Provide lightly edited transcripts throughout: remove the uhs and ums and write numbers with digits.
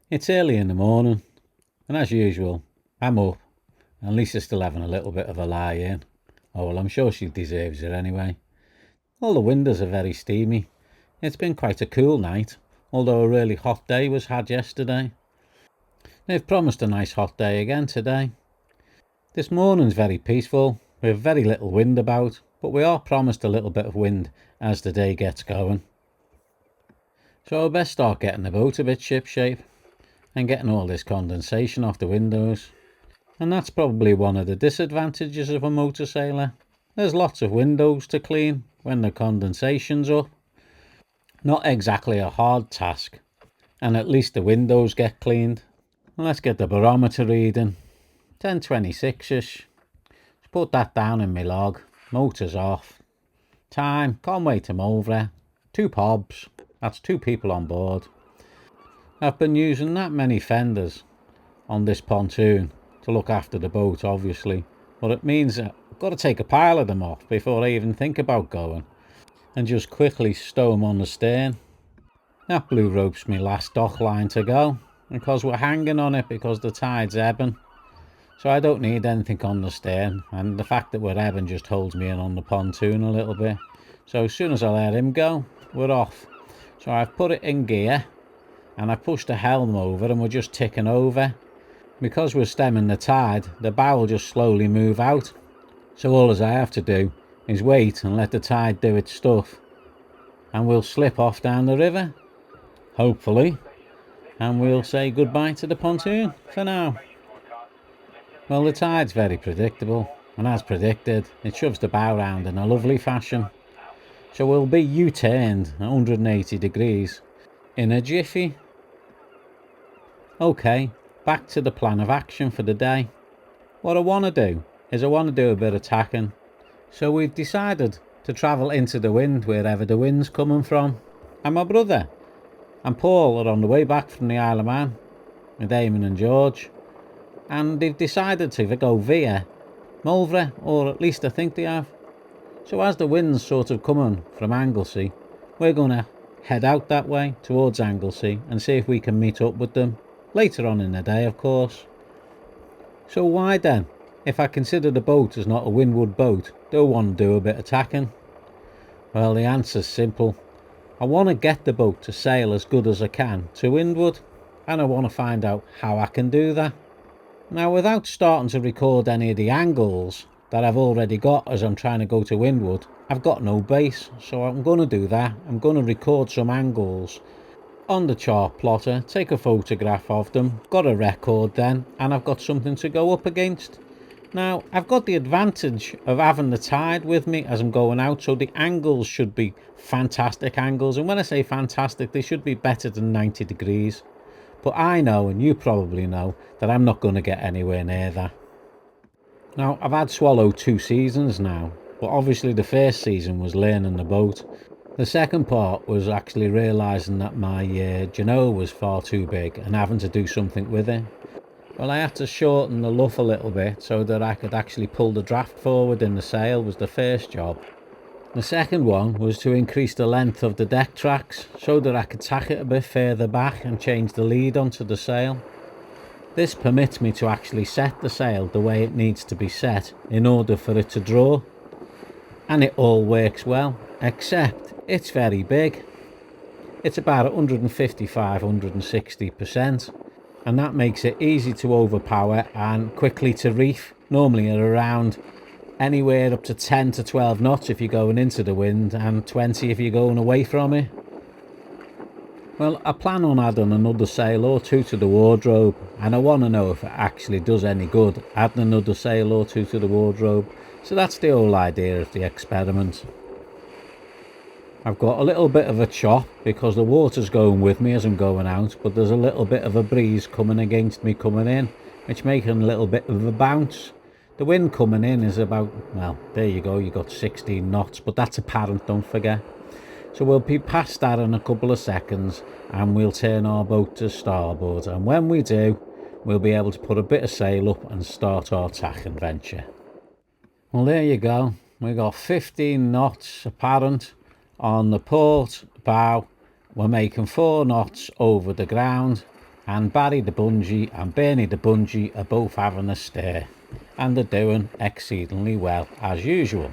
It's early in the morning, and as usual, I'm up, and Lisa's still having a little bit of a lie in. Oh, well, I'm sure she deserves it anyway. All the windows are very steamy. It's been quite a cool night, although a really hot day was had yesterday. They've promised a nice hot day again today. This morning's very peaceful, with very little wind about, but we are promised a little bit of wind as the day gets going. So I best start getting the boat a bit shipshape and getting all this condensation off the windows. And that's probably one of the disadvantages of a motor sailor. There's lots of windows to clean when the condensation's up. Not exactly a hard task, and at least the windows get cleaned. Let's get the barometer reading. 10:26ish. Put that down in my log. Motor's off. Time, Conway to Mulvra. 2 pobs. That's 2 people on board. I've been using that many fenders on this pontoon to look after the boat, obviously, but it means I've got to take a pile of them off before I even think about going, and just quickly stow them on the stern. That blue rope's my last dock line to go, because we're hanging on it because the tide's ebbing, so I don't need anything on the stern, and the fact that we're ebbing just holds me in on the pontoon a little bit. So as soon as I let him go, we're off. So I've put it in gear, and I pushed the helm over, and we're just ticking over. Because we're stemming the tide, the bow will just slowly move out. So all I have to do is wait and let the tide do its stuff, and we'll slip off down the river, hopefully, and we'll say goodbye to the pontoon for now. Well, the tide's very predictable, and as predicted, it shoves the bow round in a lovely fashion. So we'll be U-turned 180 degrees in a jiffy. Okay, back to the plan of action for the day. What I want to do is I want to do a bit of tacking. So we've decided to travel into the wind wherever the wind's coming from. And my brother and Paul are on the way back from the Isle of Man with Eamon and George. And they've decided to go via Mulvra, or at least I think they have. So as the wind's sort of coming from Anglesey, we're going to head out that way towards Anglesey and see if we can meet up with them. Later on in the day, of course. So why then, if I consider the boat as not a windward boat, do I want to do a bit of tacking? Well, the answer's simple. I want to get the boat to sail as good as I can to windward, and I want to find out how I can do that. Now, without starting to record any of the angles that I've already got as I'm trying to go to windward, I've got no base, so I'm going to do that. I'm going to record some angles on the chart plotter, take a photograph of them, got a record then, and I've got something to go up against. Now, I've got the advantage of having the tide with me as I'm going out, so the angles should be fantastic angles, and when I say fantastic, they should be better than 90 degrees. But I know, and you probably know, that I'm not going to get anywhere near that. Now, I've had Swallow 2 seasons now, but obviously the first season was learning the boat. The second part was actually realising that my Genoa was far too big and having to do something with it. Well, I had to shorten the luff a little bit so that I could actually pull the draft forward in the sail was the first job. The second one was to increase the length of the deck tracks so that I could tack it a bit further back and change the lead onto the sail. This permits me to actually set the sail the way it needs to be set in order for it to draw. And it all works well, except it's very big. It's about 155-160%, and that makes it easy to overpower and quickly to reef, normally at around anywhere up to 10 to 12 knots if you're going into the wind and 20 if you're going away from it. Well, I plan on adding another sail or 2 to the wardrobe, and I want to know if it actually does any good adding another sail or 2 to the wardrobe. So that's the whole idea of the experiment. I've got a little bit of a chop because the water's going with me as I'm going out, but there's a little bit of a breeze coming against me coming in, which making a little bit of a bounce. The wind coming in is about, well, there you go, you got 16 knots, but that's apparent, don't forget. So we'll be past that in a couple of seconds and we'll turn our boat to starboard, and when we do, we'll be able to put a bit of sail up and start our tacking venture. Well, there you go, we got 15 knots apparent on the port bow. We're making 4 knots over the ground, and Barry the Bungee and Bernie the Bungee are both having a stare, and they're doing exceedingly well as usual.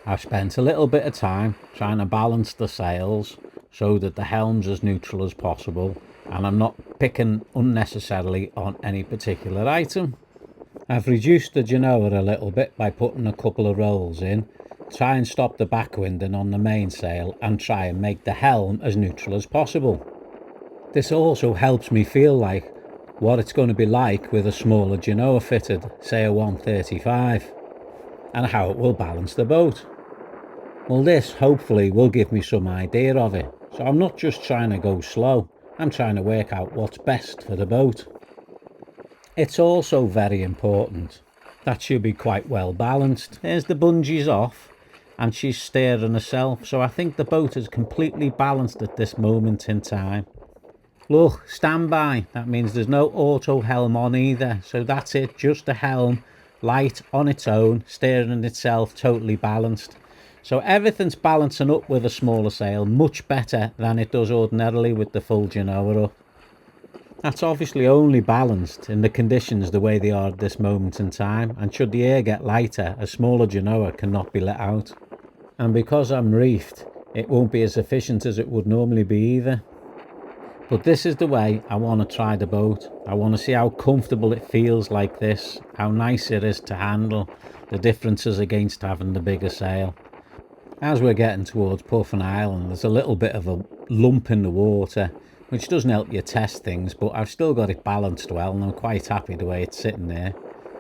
I've spent a little bit of time trying to balance the sails so that the helm's as neutral as possible, and I'm not picking unnecessarily on any particular item. I've reduced the genoa a little bit by putting a couple of rolls in, try and stop the backwinding on the mainsail, and try and make the helm as neutral as possible. This also helps me feel like what it's going to be like with a smaller genoa fitted, say a 135, and how it will balance the boat. Well, this hopefully will give me some idea of it, so I'm not just trying to go slow, I'm trying to work out what's best for the boat. It's also very important that she'll be quite well balanced. Here's the bungees off and she's steering herself, so I think the boat is completely balanced at this moment in time. Look, standby, that means there's no auto helm on either, so that's it, just the helm, light on its own, steering itself, totally balanced. So everything's balancing up with a smaller sail much better than it does ordinarily with the full genoa up. That's obviously only balanced in the conditions the way they are at this moment in time, and should the air get lighter, a smaller genoa cannot be let out. And because I'm reefed, it won't be as efficient as it would normally be either. But this is the way I want to try the boat. I want to see how comfortable it feels like this, how nice it is to handle, the differences against having the bigger sail. As we're getting towards Puffin Island, there's a little bit of a lump in the water, which doesn't help you test things, but I've still got it balanced well and I'm quite happy the way it's sitting there.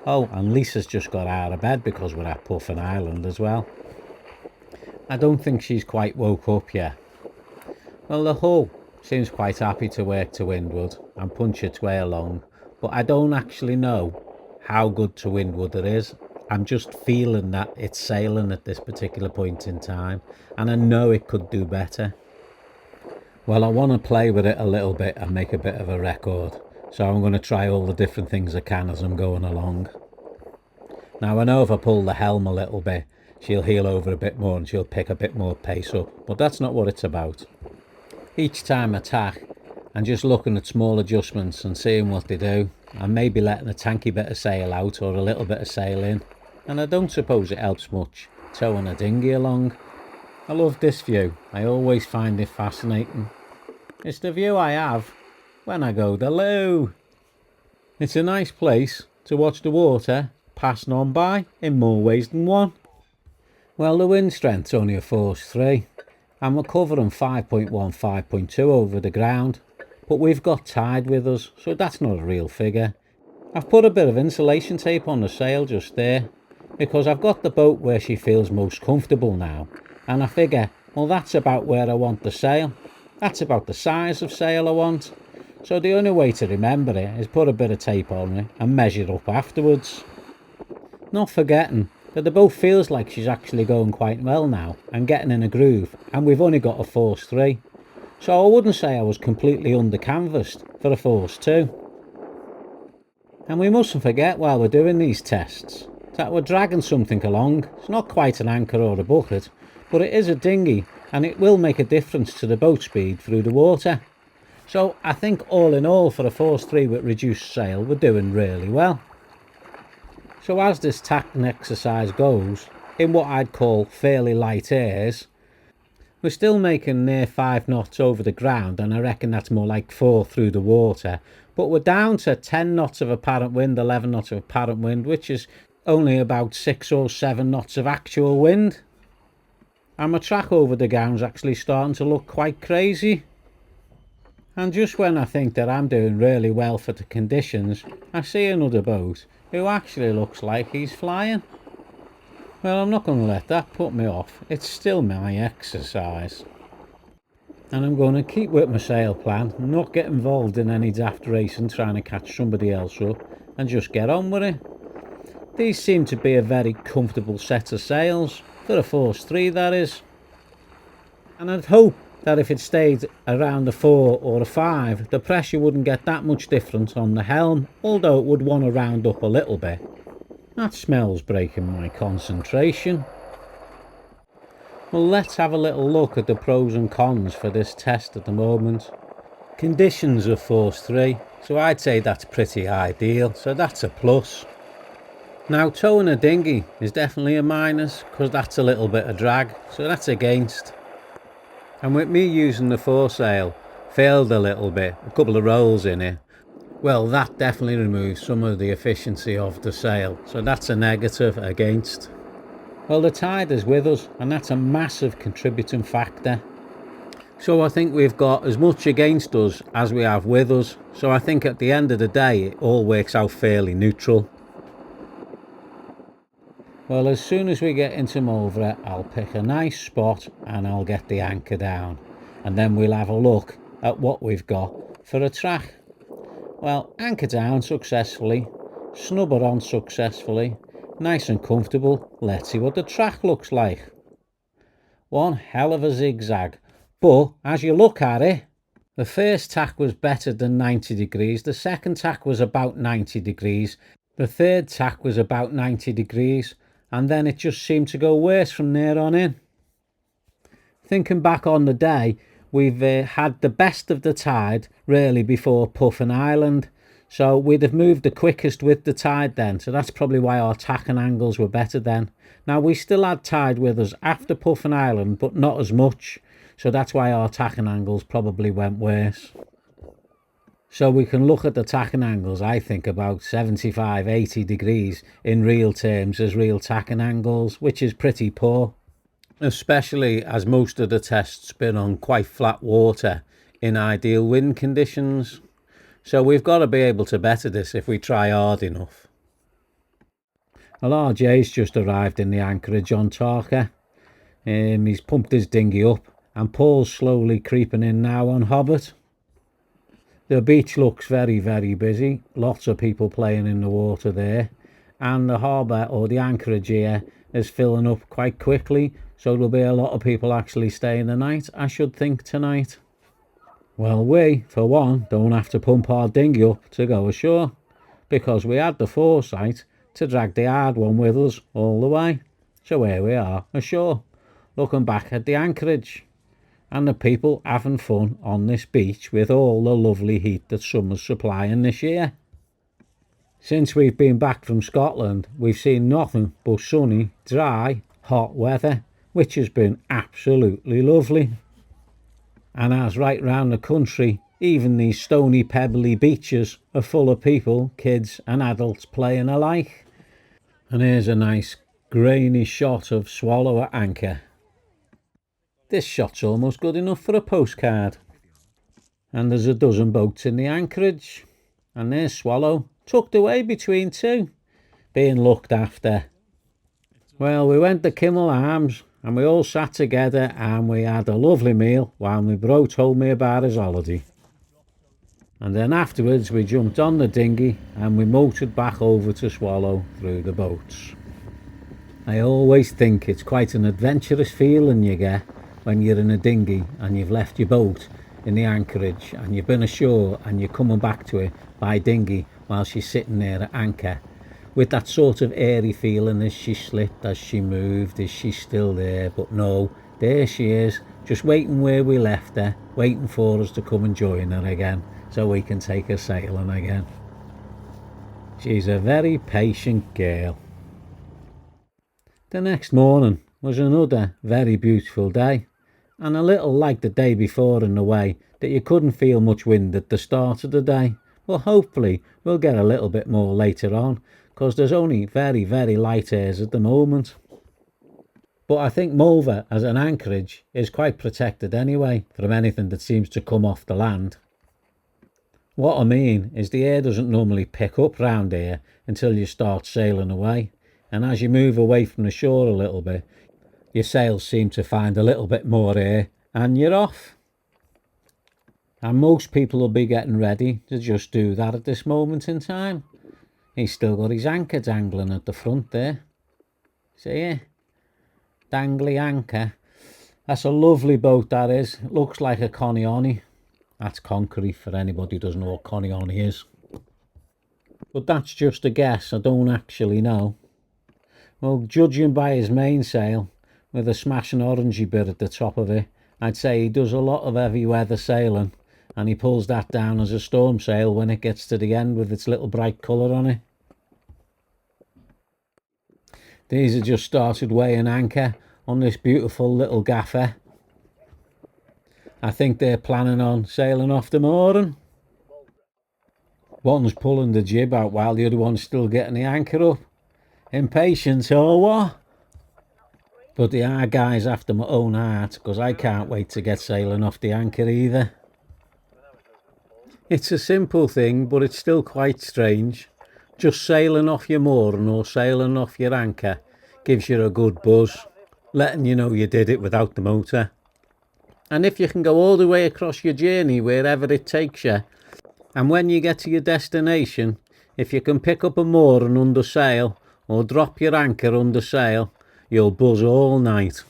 Oh, and Lisa's just got out of bed because we're at Puffin Island as well. I don't think she's quite woke up yet. Well, the hull seems quite happy to work to windward and punch its way along, but I don't actually know how good to windward it is. I'm just feeling that it's sailing at this particular point in time, and I know it could do better. Well, I want to play with it a little bit and make a bit of a record, so I'm going to try all the different things I can as I'm going along. Now, I know if I pull the helm a little bit, she'll heel over a bit more and she'll pick a bit more pace up, but that's not what it's about. Each time I tack, I'm just looking at small adjustments and seeing what they do, and maybe letting a tanky bit of sail out or a little bit of sail in, and I don't suppose it helps much towing a dinghy along. I love this view, I always find it fascinating. It's the view I have when I go to loo. It's a nice place to watch the water passing on by in more ways than one. Well, the wind strength's only a force 3. and we're covering 5.1, 5.2 over the ground, but we've got tide with us, so that's not a real figure. I've put a bit of insulation tape on the sail just there, because I've got the boat where she feels most comfortable now, and I figure, well, that's about where I want the sail. That's about the size of sail I want. So the only way to remember it is put a bit of tape on it and measure up afterwards. Not forgetting that the boat feels like she's actually going quite well now and getting in a groove, and we've only got a force 3. So I wouldn't say I was completely under canvassed for a force 2. And we mustn't forget while we're doing these tests that we're dragging something along. It's not quite an anchor or a bucket, but it is a dinghy, and it will make a difference to the boat speed through the water. So I think all in all, for a force 3 with reduced sail, we're doing really well. So as this tacking exercise goes, in what I'd call fairly light airs, we're still making near 5 knots over the ground, and I reckon that's more like 4 through the water. But we're down to 10 knots of apparent wind, 11 knots of apparent wind, which is only about 6 or 7 knots of actual wind. And my track over the ground's actually starting to look quite crazy. And just when I think that I'm doing really well for the conditions, I see another boat who actually looks like he's flying. Well, I'm not going to let that put me off. It's still my exercise. And I'm going to keep with my sail plan, not get involved in any daft racing trying to catch somebody else up, and just get on with it. These seem to be a very comfortable set of sails, for a force 3 that is. And I'd hope that if it stayed around a 4 or a 5, the pressure wouldn't get that much different on the helm, although it would want to round up a little bit. That smell's breaking my concentration. Well, let's have a little look at the pros and cons for this test at the moment. Conditions of force 3, so I'd say that's pretty ideal, so that's a plus. Now towing a dinghy is definitely a minus because that's a little bit of drag, so that's against. And with me using the foresail, failed a little bit, a couple of rolls in it, well that definitely removes some of the efficiency of the sail, so that's a negative against. Well, the tide is with us and that's a massive contributing factor. So I think we've got as much against us as we have with us, so I think at the end of the day it all works out fairly neutral. Well, as soon as we get into Mulva, I'll pick a nice spot and I'll get the anchor down, and then we'll have a look at what we've got for a track. Well, anchor down successfully, snubber on successfully, nice and comfortable. Let's see what the track looks like. One hell of a zigzag, but as you look at it, the first tack was better than 90 degrees, the second tack was about 90 degrees, the third tack was about 90 degrees, and then it just seemed to go worse from there on in. Thinking back on the day, we've had the best of the tide really before Puffin Island, so we'd have moved the quickest with the tide then, so that's probably why our tack and angles were better then. Now we still had tide with us after Puffin Island, but not as much, so that's why our tacking angles probably went worse. So we can look at the tacking angles, I think about 75-80 degrees in real terms as real tacking angles, which is pretty poor, especially as most of the tests been on quite flat water in ideal wind conditions. So we've got to be able to better this if we try hard enough. Well, RJ's just arrived in the anchorage on Tarka. He's pumped his dinghy up and Paul's slowly creeping in now on Hobbit. The beach looks very, very busy. Lots of people playing in the water there. And the harbour, or the anchorage here, is filling up quite quickly. So there'll be a lot of people actually staying the night, I should think, tonight. Well, we, for one, don't have to pump our dinghy up to go ashore, because we had the foresight to drag the hard one with us all the way. So here we are, ashore, looking back at the anchorage, and the people having fun on this beach with all the lovely heat that summer's supplying this year. Since we've been back from Scotland, we've seen nothing but sunny, dry, hot weather, which has been absolutely lovely. And as right round the country, even these stony pebbly beaches are full of people, kids and adults playing alike. And here's a nice grainy shot of Swallow at anchor. This shot's almost good enough for a postcard. And there's a dozen boats in the anchorage. And there's Swallow, tucked away between two, being looked after. Well, we went to Kimmel Arms and we all sat together and we had a lovely meal while my bro told me about his holiday. And then afterwards we jumped on the dinghy and we motored back over to Swallow through the boats. I always think it's quite an adventurous feeling you get when you're in a dinghy and you've left your boat in the anchorage and you've been ashore and you're coming back to it by dinghy while she's sitting there at anchor, with that sort of airy feeling as she slipped, as she moved, is she still there? But no, there she is, just waiting where we left her, waiting for us to come and join her again so we can take her sailing again. She's a very patient girl. The next morning was another very beautiful day, and a little like the day before in the way that you couldn't feel much wind at the start of the day. Well, hopefully we'll get a little bit more later on, because there's only very, very light airs at the moment. But I think Mulva as an anchorage is quite protected anyway from anything that seems to come off the land. What I mean is the air doesn't normally pick up round here until you start sailing away, and as you move away from the shore a little bit, your sails seem to find a little bit more air and you're off. And most people will be getting ready to just do that at this moment in time. He's still got his anchor dangling at the front there. See it? Dangly anchor. That's a lovely boat, that is. It looks like a Conioni. That's concrete for anybody who doesn't know what Conioni is. But that's just a guess, I don't actually know. Well, judging by his mainsail, with a smashing orangey bit at the top of it, I'd say he does a lot of heavy weather sailing, and he pulls that down as a storm sail when it gets to the end with its little bright colour on it. These are just started weighing anchor on this beautiful little gaffer. I think they're planning on sailing off the mooring. One's pulling the jib out while the other one's still getting the anchor up. Impatience or what? But they are guys after my own heart, because I can't wait to get sailing off the anchor either. It's a simple thing, but it's still quite strange. Just sailing off your mooring or sailing off your anchor gives you a good buzz, letting you know you did it without the motor. And if you can go all the way across your journey wherever it takes you, and when you get to your destination, if you can pick up a mooring under sail or drop your anchor under sail, you'll buzz all night.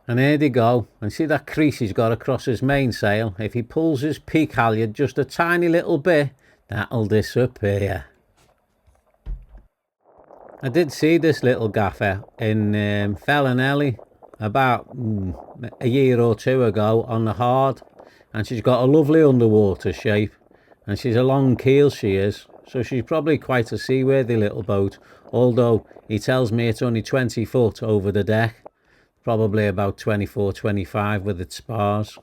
And here they go, and see that crease he's got across his mainsail? If he pulls his peak halyard just a tiny little bit, that'll disappear. I did see this little gaffer in Fellinelly about a year or two ago on the hard, and she's got a lovely underwater shape, and she's a long keel, she is, so she's probably quite a seaworthy little boat, although he tells me it's only 20 foot over the deck, probably about 24-25 with its spars.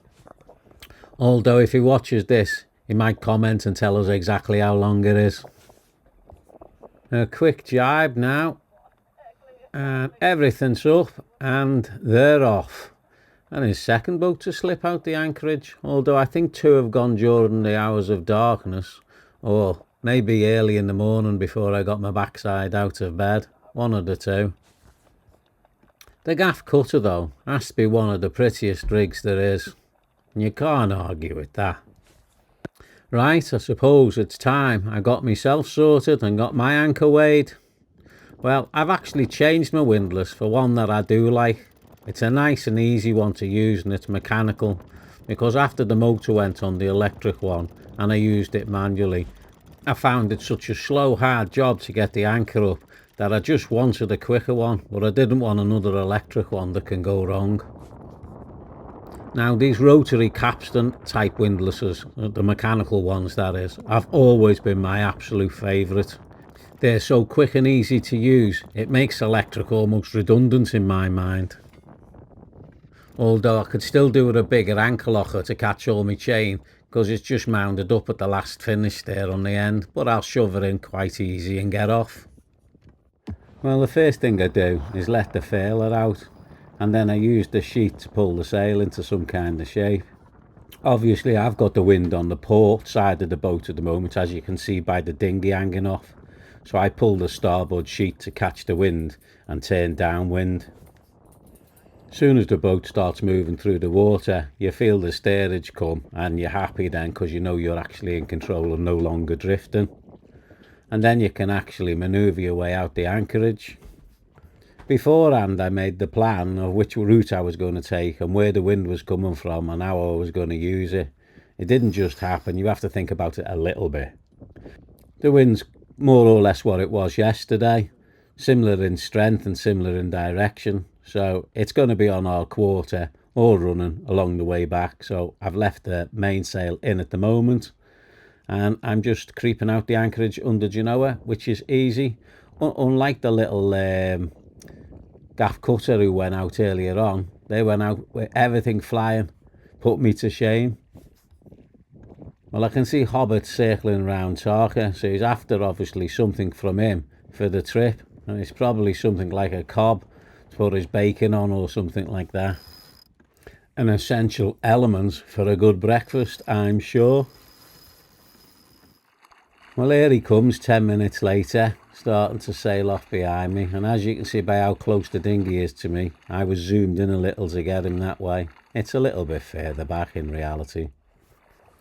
Although if he watches this, he might comment and tell us exactly how long it is. A quick jibe now, and everything's up, and they're off. And his second boat to slip out the anchorage, although I think two have gone during the hours of darkness, or maybe early in the morning before I got my backside out of bed, one of the two. The gaff cutter though has to be one of the prettiest rigs there is, and you can't argue with that. Right, I suppose it's time I got myself sorted and got my anchor weighed. Well, I've actually changed my windlass for one that I do like. It's a nice and easy one to use, and it's mechanical, because after the motor went on the electric one and I used it manually, I found it such a slow, hard job to get the anchor up that I just wanted a quicker one, but I didn't want another electric one that can go wrong. Now, these rotary capstan type windlasses, the mechanical ones that is, have always been my absolute favourite. They're so quick and easy to use, it makes electric almost redundant in my mind. Although I could still do with a bigger anchor locker to catch all my chain, because it's just mounted up at the last finish there on the end, but I'll shove it in quite easy and get off. Well, the first thing I do is let the failer out, and then I use the sheet to pull the sail into some kind of shape. Obviously I've got the wind on the port side of the boat at the moment, as you can see by the dinghy hanging off, so I pull the starboard sheet to catch the wind and turn downwind. As soon as the boat starts moving through the water, you feel the steerage come, and you're happy then because you know you're actually in control and no longer drifting. And then you can actually manoeuvre your way out the anchorage. Beforehand I made the plan of which route I was going to take and where the wind was coming from and how I was going to use it. It didn't just happen, you have to think about it a little bit. The wind's more or less what it was yesterday, similar in strength and similar in direction, so it's going to be on our quarter or running along the way back, so I've left the mainsail in at the moment. And I'm just creeping out the anchorage under Genoa, which is easy. Unlike the little gaff cutter who went out earlier on, they went out with everything flying, put me to shame. Well, I can see Hobbit circling around Tarka, so he's after obviously something from him for the trip, and it's probably something like a cob to put his bacon on or something like that. An essential element for a good breakfast, I'm sure. Well, here he comes 10 minutes later, starting to sail off behind me, and as you can see by how close the dinghy is to me, I was zoomed in a little to get him that way. It's a little bit further back in reality.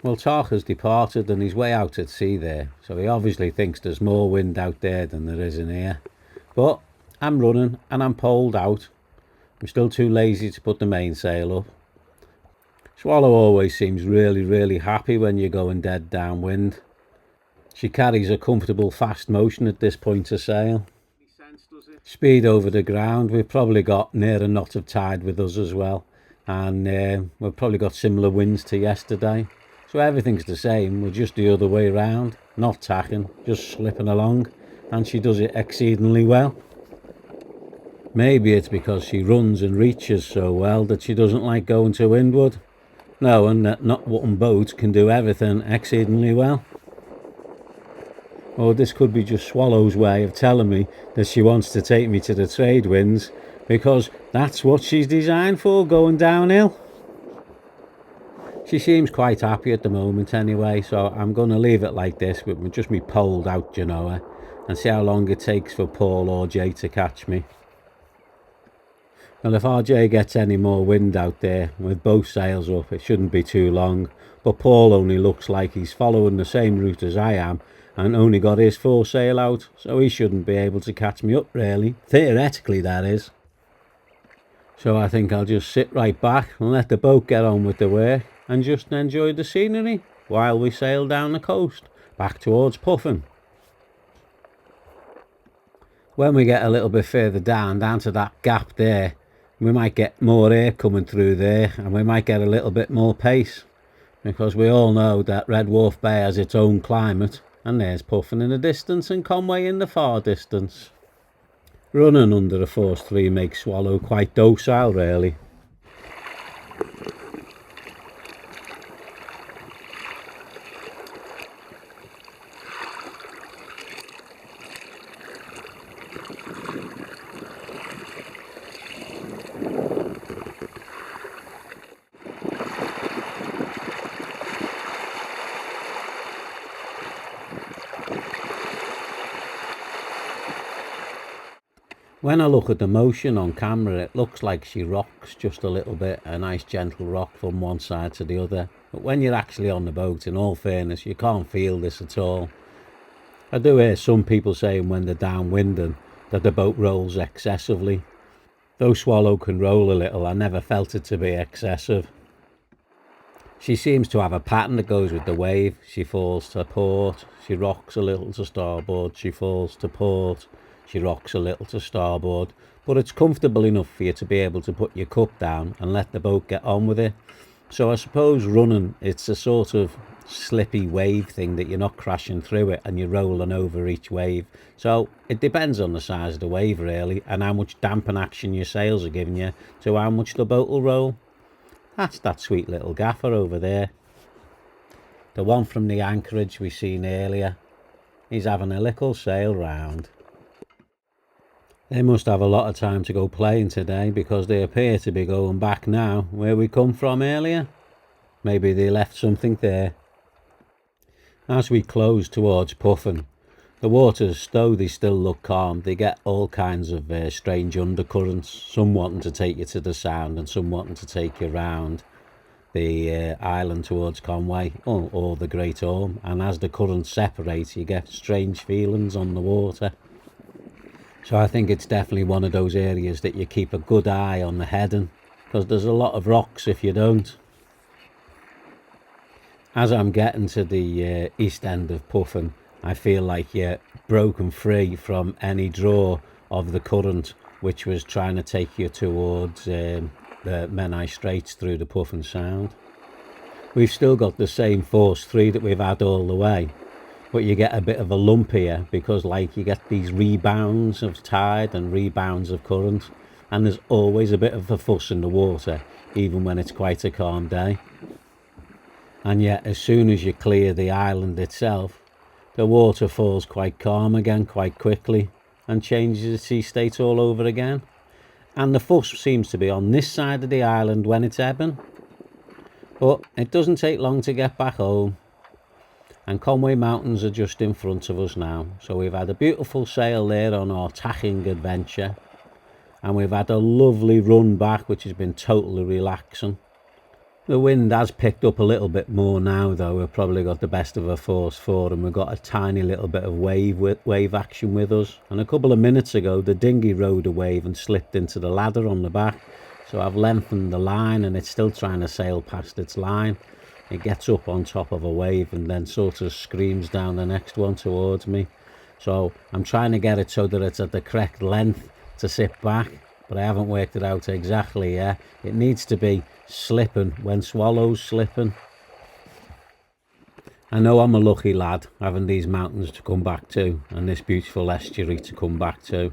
Well, Tarka's departed and he's way out at sea there, so he obviously thinks there's more wind out there than there is in here. But I'm running and I'm poled out. I'm still too lazy to put the mainsail up. Swallow always seems really happy when you're going dead downwind. She carries a comfortable fast motion at this point of sail. Speed over the ground, we've probably got near a knot of tide with us as well. and we've probably got similar winds to yesterday. So everything's the same, we're just the other way round, not tacking, just slipping along, and she does it exceedingly well. Maybe it's because she runs and reaches so well that she doesn't like going to windward. No, and that not one boat can do everything exceedingly well. Or this could be just Swallow's way of telling me that she wants to take me to the trade winds, because that's what she's designed for, going downhill. She seems quite happy at the moment anyway, so I'm going to leave it like this with just me poled out, you know, and see how long it takes for Paul or Jay to catch me. Well, if RJ gets any more wind out there with both sails up, it shouldn't be too long. But Paul only looks like he's following the same route as I am and only got his foresail out, so he shouldn't be able to catch me up really. Theoretically, that is. So I think I'll just sit right back and let the boat get on with the work and just enjoy the scenery while we sail down the coast back towards Puffin. When we get a little bit further down to that gap there, we might get more air coming through there and we might get a little bit more pace, because we all know that Red Wharf Bay has its own climate, and there's Puffin in the distance and Conway in the far distance. Running under a force 3 makes Swallow quite docile really. When I look at the motion on camera, it looks like she rocks just a little bit, a nice gentle rock from one side to the other. But when you're actually on the boat, in all fairness, you can't feel this at all. I do hear some people saying when they're downwinding that the boat rolls excessively. Though Swallow can roll a little, I never felt it to be excessive. She seems to have a pattern that goes with the wave. She falls to port, she rocks a little to starboard, she falls to port, she rocks a little to starboard, but it's comfortable enough for you to be able to put your cup down and let the boat get on with it. So I suppose running, it's a sort of slippy wave thing that you're not crashing through it and you're rolling over each wave. So it depends on the size of the wave really, and how much dampen action your sails are giving you to how much the boat will roll. That's that sweet little gaffer over there. The one from the anchorage we seen earlier. He's having a little sail round. They must have a lot of time to go playing today, because they appear to be going back now where we come from earlier. Maybe they left something there. As we close towards Puffin, the waters, though they still look calm, they get all kinds of strange undercurrents, some wanting to take you to the Sound and some wanting to take you round the island towards Conway or the Great Orme, and as the currents separate you get strange feelings on the water. So I think it's definitely one of those areas that you keep a good eye on the heading, because there's a lot of rocks if you don't. As I'm getting to the east end of Puffin, I feel like you're broken free from any draw of the current which was trying to take you towards the Menai Straits through the Puffin Sound. We've still got the same force 3 that we've had all the way, but you get a bit of a lump here because like you get these rebounds of tide and rebounds of current, and there's always a bit of a fuss in the water even when it's quite a calm day. And yet as soon as you clear the island itself, the water falls quite calm again quite quickly and changes its sea state all over again. And the fuss seems to be on this side of the island when it's ebbing. But it doesn't take long to get back home. And Conway Mountains are just in front of us now. So we've had a beautiful sail there on our tacking adventure. And we've had a lovely run back which has been totally relaxing. The wind has picked up a little bit more now though. We've probably got the best of a force 4 and we've got a tiny little bit of wave action with us. And a couple of minutes ago the dinghy rode a wave and slipped into the ladder on the back. So I've lengthened the line and it's still trying to sail past its line. It gets up on top of a wave and then sort of screams down the next one towards me. So I'm trying to get it so that it's at the correct length to sit back, but I haven't worked it out exactly yet. It needs to be slipping when swallows slipping. I know I'm a lucky lad having these mountains to come back to and this beautiful estuary to come back to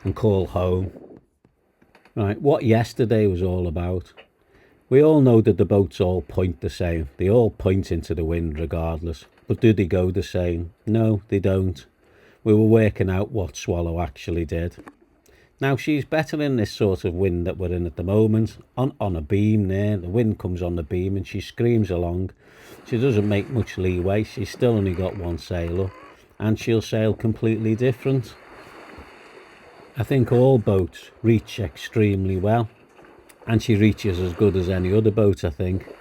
and call home. Right, what yesterday was all about. We all know that the boats all point the same. They all point into the wind regardless. But do they go the same? No, they don't. We were working out what Swallow actually did. Now she's better in this sort of wind that we're in at the moment. On a beam there, the wind comes on the beam and she screams along. She doesn't make much leeway. She's still only got one sail up and she'll sail completely different. I think all boats reach extremely well and she reaches as good as any other boat, I think.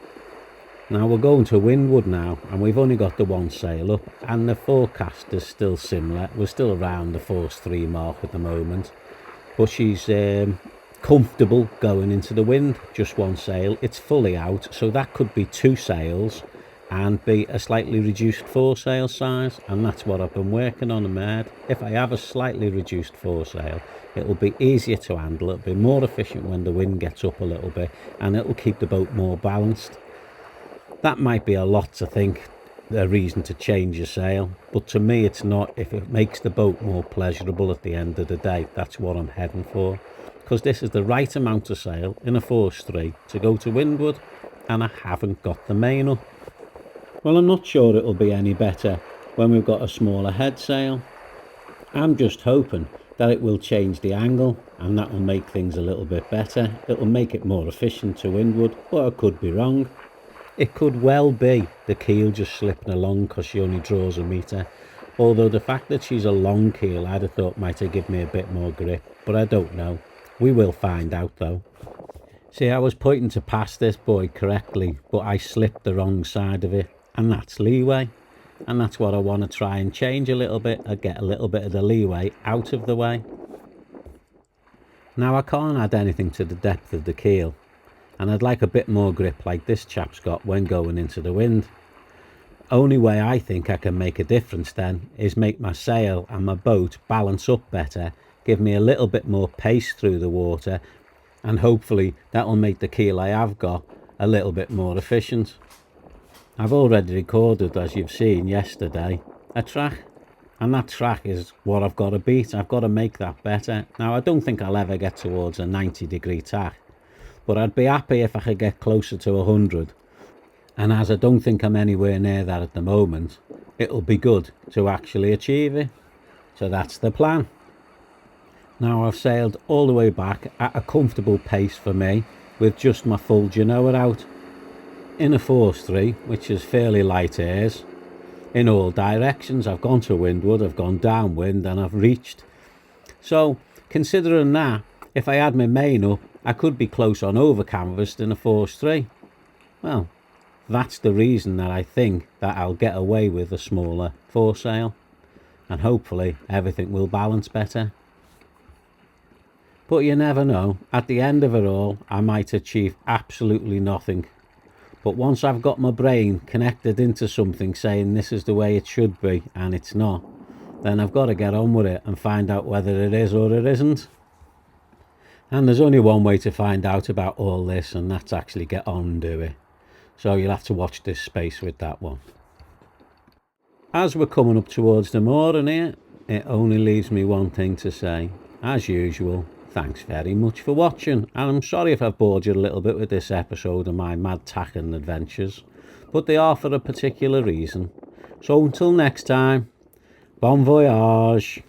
Now we're going to windward now and we've only got the one sail up and the forecast is still similar. We're still around the force 3 mark at the moment. But she's comfortable going into the wind, just one sail. It's fully out, so that could be 2 sails and be a slightly reduced foresail size, and that's what I've been working on in my head. If I have a slightly reduced foresail, it'll be easier to handle, it'll be more efficient when the wind gets up a little bit, and it'll keep the boat more balanced. That might be a lot to think, a reason to change your sail, but to me it's not. If it makes the boat more pleasurable at the end of the day, that's what I'm heading for, because this is the right amount of sail in a force 3 to go to windward, and I haven't got the main up. Well, I'm not sure it'll be any better when we've got a smaller head sail. I'm just hoping that it will change the angle and that will make things a little bit better. It'll make it more efficient to windward, but I could be wrong. It could well be the keel just slipping along because she only draws a metre. Although the fact that she's a long keel I'd have thought might have given me a bit more grip, but I don't know. We will find out though. See, I was pointing to pass this buoy correctly, but I slipped the wrong side of it, and that's leeway. And that's what I want to try and change a little bit. I get a little bit of the leeway out of the way. Now I can't add anything to the depth of the keel, and I'd like a bit more grip like this chap's got when going into the wind. Only way I think I can make a difference then is make my sail and my boat balance up better, give me a little bit more pace through the water, and hopefully that will make the keel I have got a little bit more efficient. I've already recorded, as you've seen yesterday, a track, and that track is what I've got to beat. I've got to make that better. Now I don't think I'll ever get towards a 90-degree tack, but I'd be happy if I could get closer to 100. And as I don't think I'm anywhere near that at the moment, it'll be good to actually achieve it. So that's the plan. Now I've sailed all the way back at a comfortable pace for me with just my full genoa out in a force 3, which is fairly light airs in all directions. I've gone to windward, I've gone downwind, and I've reached. So considering that, if I had my main up, I could be close on over canvassed in a force 3. Well, that's the reason that I think that I'll get away with a smaller foresail, and hopefully everything will balance better. But you never know. At the end of it all, I might achieve absolutely nothing. But once I've got my brain connected into something saying this is the way it should be and it's not, then I've got to get on with it and find out whether it is or it isn't. And there's only one way to find out about all this, and that's actually get on and do it. So you'll have to watch this space with that one. As we're coming up towards the mooring here, it only leaves me one thing to say. As usual, thanks very much for watching, and I'm sorry if I've bored you a little bit with this episode of my mad tacking adventures, but they are for a particular reason. So until next time, bon voyage.